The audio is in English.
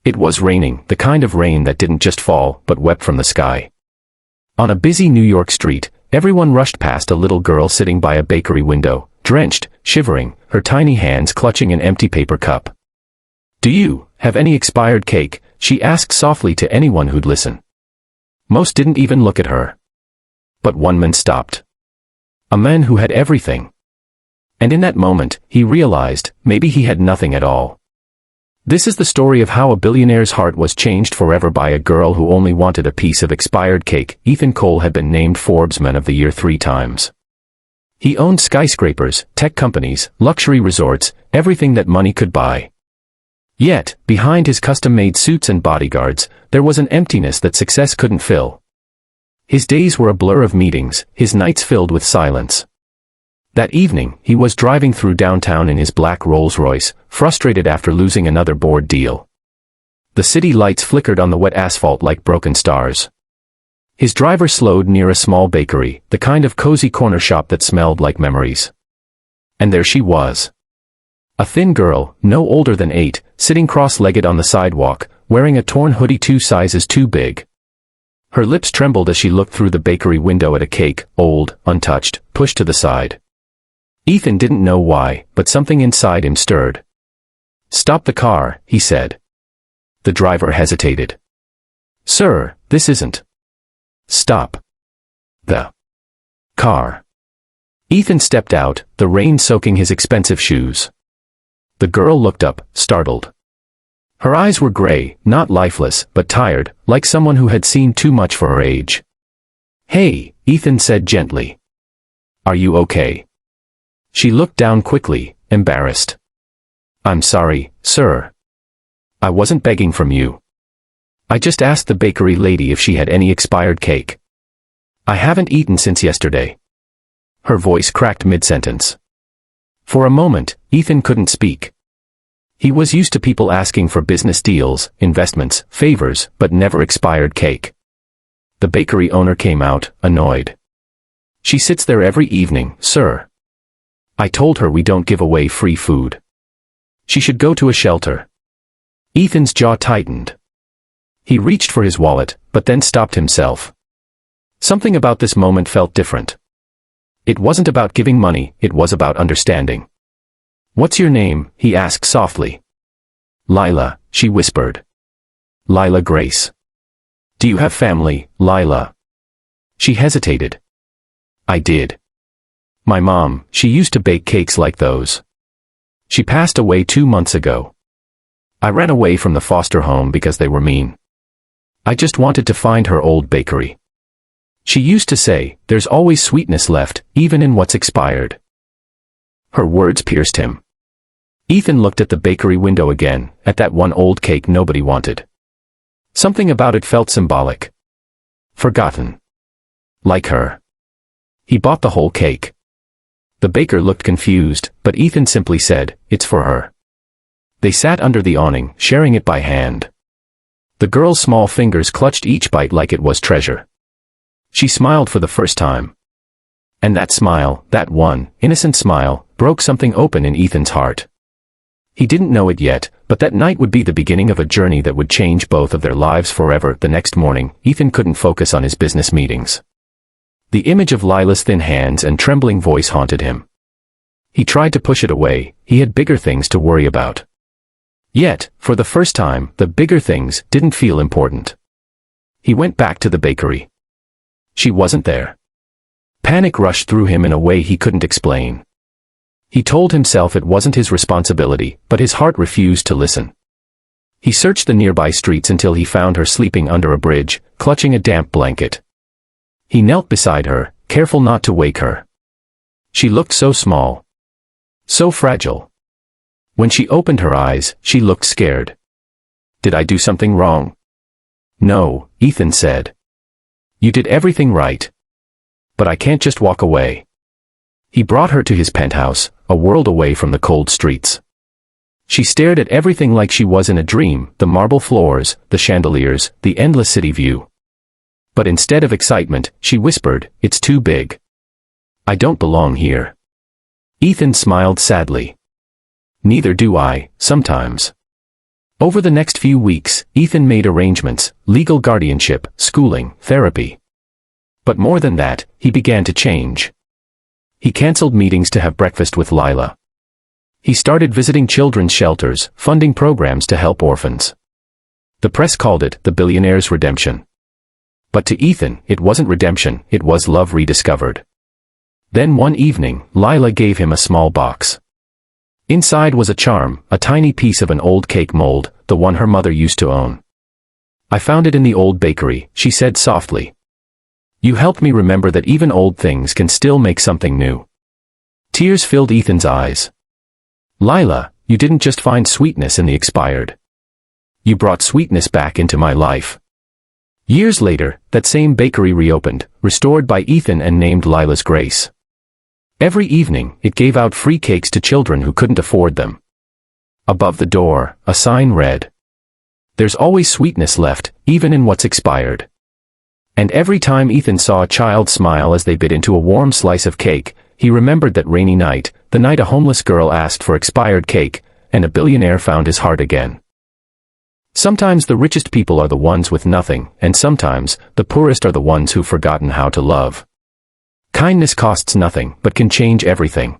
It was raining, the kind of rain that didn't just fall, but wept from the sky. On a busy New York street, everyone rushed past a little girl sitting by a bakery window, drenched, shivering, her tiny hands clutching an empty paper cup. "Do you have any expired cake?" she asked softly to anyone who'd listen. Most didn't even look at her. But one man stopped. A man who had everything. And in that moment, he realized, maybe he had nothing at all. This is the story of how a billionaire's heart was changed forever by a girl who only wanted a piece of expired cake. Ethan Cole had been named Forbes Man of the Year 3 times. He owned skyscrapers, tech companies, luxury resorts, everything that money could buy. Yet, behind his custom-made suits and bodyguards, there was an emptiness that success couldn't fill. His days were a blur of meetings, his nights filled with silence. That evening, he was driving through downtown in his black Rolls-Royce, frustrated after losing another board deal. The city lights flickered on the wet asphalt like broken stars. His driver slowed near a small bakery, the kind of cozy corner shop that smelled like memories. And there she was. A thin girl, no older than 8, sitting cross-legged on the sidewalk, wearing a torn hoodie 2 sizes too big. Her lips trembled as she looked through the bakery window at a cake, old, untouched, pushed to the side. Ethan didn't know why, but something inside him stirred. "Stop the car," he said. The driver hesitated. "Sir, this isn't." "Stop the car." Ethan stepped out, the rain soaking his expensive shoes. The girl looked up, startled. Her eyes were gray, not lifeless, but tired, like someone who had seen too much for her age. "Hey," Ethan said gently. "Are you okay?" She looked down quickly, embarrassed. "I'm sorry, sir. I wasn't begging from you. I just asked the bakery lady if she had any expired cake. I haven't eaten since yesterday." Her voice cracked mid-sentence. For a moment, Ethan couldn't speak. He was used to people asking for business deals, investments, favors, but never expired cake. The bakery owner came out, annoyed. "She sits there every evening, sir. I told her we don't give away free food. She should go to a shelter." Ethan's jaw tightened. He reached for his wallet, but then stopped himself. Something about this moment felt different. It wasn't about giving money, it was about understanding. "What's your name?" he asked softly. "Lila," she whispered. "Lila Grace." "Do you have family, Lila?" She hesitated. "I did. My mom, she used to bake cakes like those. She passed away 2 months ago. I ran away from the foster home because they were mean. I just wanted to find her old bakery. She used to say, there's always sweetness left, even in what's expired." Her words pierced him. Ethan looked at the bakery window again, at that one old cake nobody wanted. Something about it felt symbolic. Forgotten. Like her. He bought the whole cake. The baker looked confused, but Ethan simply said, "It's for her." They sat under the awning, sharing it by hand. The girl's small fingers clutched each bite like it was treasure. She smiled for the first time. And that smile, that one, innocent smile, broke something open in Ethan's heart. He didn't know it yet, but that night would be the beginning of a journey that would change both of their lives forever. The next morning, Ethan couldn't focus on his business meetings. The image of Lila's thin hands and trembling voice haunted him. He tried to push it away, he had bigger things to worry about. Yet, for the first time, the bigger things didn't feel important. He went back to the bakery. She wasn't there. Panic rushed through him in a way he couldn't explain. He told himself it wasn't his responsibility, but his heart refused to listen. He searched the nearby streets until he found her sleeping under a bridge, clutching a damp blanket. He knelt beside her, careful not to wake her. She looked so small. So fragile. When she opened her eyes, she looked scared. "Did I do something wrong?" "No," Ethan said. "You did everything right. But I can't just walk away." He brought her to his penthouse, a world away from the cold streets. She stared at everything like she was in a dream, the marble floors, the chandeliers, the endless city view. But instead of excitement, she whispered, "It's too big. I don't belong here." Ethan smiled sadly. "Neither do I, sometimes. Over the next few weeks, Ethan made arrangements, legal guardianship, schooling, therapy. But more than that, he began to change. He canceled meetings to have breakfast with Lila. He started visiting children's shelters, funding programs to help orphans. The press called it the Billionaire's redemption. But to Ethan, it wasn't redemption, it was love rediscovered. Then one evening, Lila gave him a small box. Inside was a charm, a tiny piece of an old cake mold, the one her mother used to own. "I found it in the old bakery," she said softly. "You helped me remember that even old things can still make something new." Tears filled Ethan's eyes. "Lila, you didn't just find sweetness in the expired. You brought sweetness back into my life." Years later, that same bakery reopened, restored by Ethan and named Lila's Grace. Every evening, it gave out free cakes to children who couldn't afford them. Above the door, a sign read, "There's always sweetness left, even in what's expired." And every time Ethan saw a child smile as they bit into a warm slice of cake, he remembered that rainy night, the night a homeless girl asked for expired cake, and a billionaire found his heart again. Sometimes the richest people are the ones with nothing, and sometimes, the poorest are the ones who've forgotten how to love. Kindness costs nothing, but can change everything.